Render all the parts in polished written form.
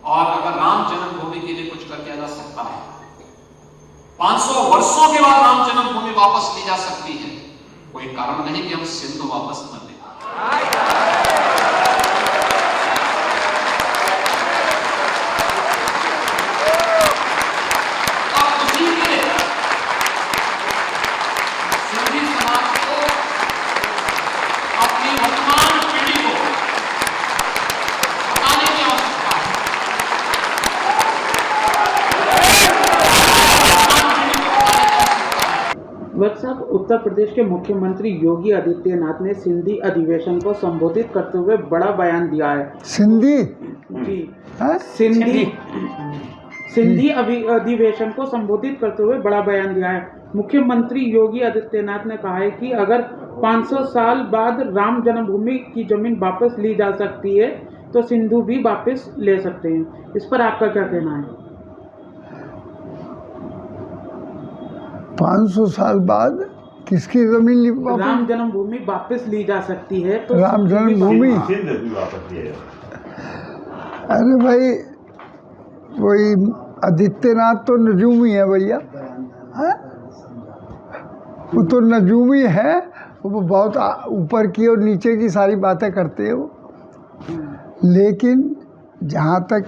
और अगर राम जन्मभूमि के लिए कुछ कर दिया जा सकता है, 500 वर्षों के बाद राम जन्मभूमि वापस ली जा सकती है, कोई कारण नहीं कि हम सिंधु वापस न लें। वक्त साहब, उत्तर प्रदेश के मुख्यमंत्री योगी आदित्यनाथ ने सिंधी अधिवेशन को संबोधित करते हुए बड़ा बयान दिया है। सिंधी जी हाँ? सिंधी अधिवेशन को संबोधित करते हुए बड़ा बयान दिया है। मुख्यमंत्री योगी आदित्यनाथ ने कहा है कि अगर 500 साल बाद राम जन्मभूमि की जमीन वापस ली जा सकती है तो सिंधु भी वापस ले सकते हैं। इस पर आपका क्या कहना है? 500 साल बाद किसकी जमीन राम जन्मभूमि वापस ली जा सकती है तो राम जन्मभूमि अरे भाई, वही आदित्यनाथ तो नजूमी है भैया, वो तो नजूमी है, वो बहुत ऊपर की और नीचे की सारी बातें करते हैं वो। लेकिन जहाँ तक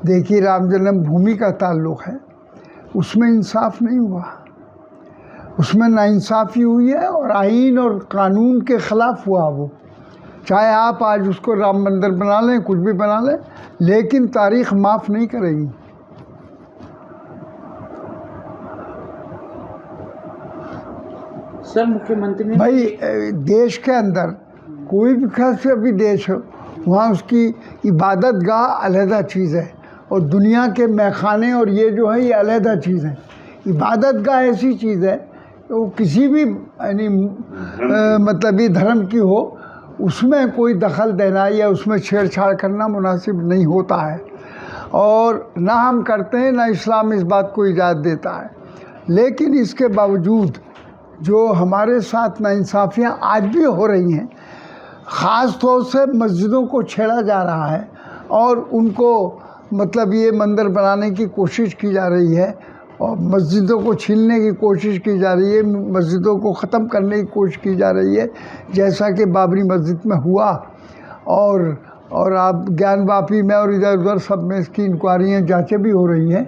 देखिए राम जन्मभूमि का ताल्लुक़ है, उसमें इंसाफ नहीं हुआ, उसमें नाइंसाफ़ी हुई है और आईन और कानून के ख़िलाफ़ हुआ वो। चाहे आप आज उसको राम मंदिर बना लें, कुछ भी बना लें, लेकिन तारीख़ माफ़ नहीं करेगी। सर, मुख्यमंत्री ने भाई देश के अंदर कोई भी खास भी देश हो, वहाँ उसकी इबादत गाह अलहदा चीज़ है और दुनिया के मैखाने और ये जो है ये अलहदा चीज़ है। इबादत गाह ऐसी चीज़ है वो किसी भी यानी मतलब ये धर्म की हो, उसमें कोई दखल देना या उसमें छेड़छाड़ करना मुनासिब नहीं होता है और ना हम करते हैं, ना इस्लाम इस बात को इजाज़त देता है। लेकिन इसके बावजूद जो हमारे साथ नाइंसाफ़ियाँ आज भी हो रही हैं, ख़ास तौर से मस्जिदों को छेड़ा जा रहा है और उनको मतलब ये मंदिर बनाने की कोशिश की जा रही है और मस्जिदों को छीनने की कोशिश की जा रही है, मस्जिदों को ख़त्म करने की कोशिश की जा रही है, जैसा कि बाबरी मस्जिद में हुआ और आप ज्ञान वापी में और इधर उधर सब में इसकी इंक्वायरियाँ जांचें भी हो रही हैं।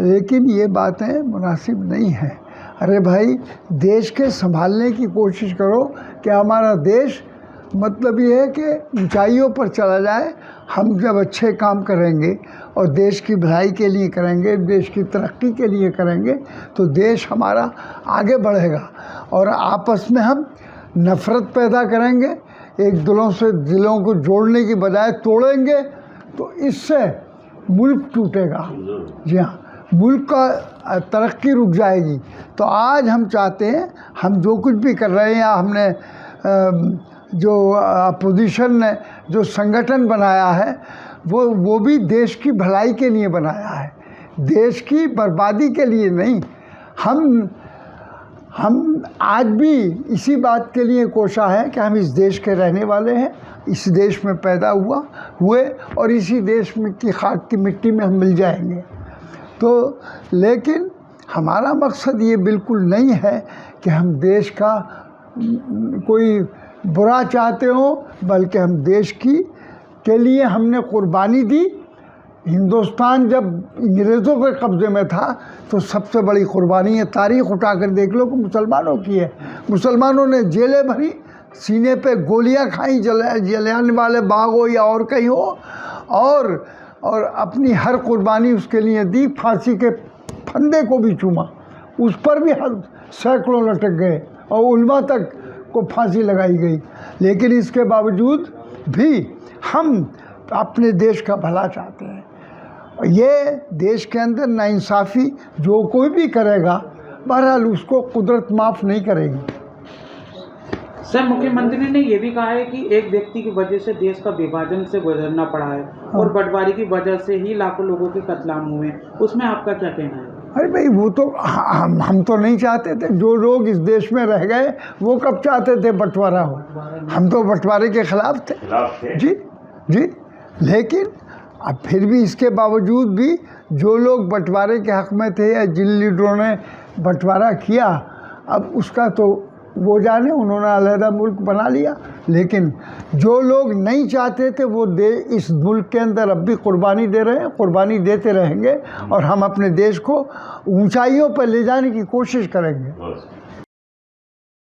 लेकिन ये बातें मुनासिब नहीं हैं। अरे भाई, देश के संभालने की कोशिश करो कि हमारा देश मतलब ये है कि ऊंचाइयों पर चला जाए। हम जब अच्छे काम करेंगे और देश की भलाई के लिए करेंगे, देश की तरक्की के लिए करेंगे, तो देश हमारा आगे बढ़ेगा। और आपस में हम नफ़रत पैदा करेंगे, एक दिलों से दिलों को जोड़ने की बजाय तोड़ेंगे, तो इससे मुल्क टूटेगा। जी हाँ, मुल्क का तरक्की रुक जाएगी। तो आज हम चाहते हैं, हम जो कुछ भी कर रहे हैं या हमने जो अपोजिशन ने जो संगठन बनाया है वो भी देश की भलाई के लिए बनाया है, देश की बर्बादी के लिए नहीं। हम आज भी इसी बात के लिए कोशा है कि हम इस देश के रहने वाले हैं, इस देश में पैदा हुए और इसी देश में की खाक की मिट्टी में हम मिल जाएंगे। तो लेकिन हमारा मकसद ये बिल्कुल नहीं है कि हम देश का कोई बुरा चाहते हो, बल्कि हम देश के लिए हमने कुर्बानी दी। हिंदुस्तान जब अंग्रेज़ों के कब्ज़े में था तो सबसे बड़ी कुर्बानी है, तारीख़ उठाकर देख लो, कि मुसलमानों की है। मुसलमानों ने जेलें भरी, सीने पे गोलियां खाई, जलियांवाला वाले बाग हो या और कहीं हो, और अपनी हर कुर्बानी उसके लिए दी। फांसी के फंदे को भी चूमा, उस पर भी सैकड़ों लटक गए और उल्मा तक को फांसी लगाई गई। लेकिन इसके बावजूद भी हम अपने देश का भला चाहते हैं। ये देश के अंदर नाइंसाफ़ी जो कोई भी करेगा, बहरहाल उसको कुदरत माफ़ नहीं करेगी। सर, मुख्यमंत्री ने यह भी कहा है कि एक व्यक्ति की वजह से देश का विभाजन से गुजरना पड़ा है और बंटवारे की वजह से ही लाखों लोगों के कत्लेआम हुए। उसमें आपका क्या कहना है? अरे भाई, वो तो हम तो नहीं चाहते थे। जो लोग इस देश में रह गए वो कब चाहते थे बंटवारा हो? हम तो बंटवारे के ख़िलाफ़ थे। जी। लेकिन अब फिर भी इसके बावजूद भी जो लोग बंटवारे के हक़ में थे या जिन लीडरों ने बंटवारा किया, अब उसका तो वो जाने, उन्होंने अलहदा मुल्क बना लिया। लेकिन जो लोग नहीं चाहते थे वो इस मुल्क के अंदर अब भी कुर्बानी दे रहे हैं, कुर्बानी देते रहेंगे और हम अपने देश को ऊंचाइयों पर ले जाने की कोशिश करेंगे।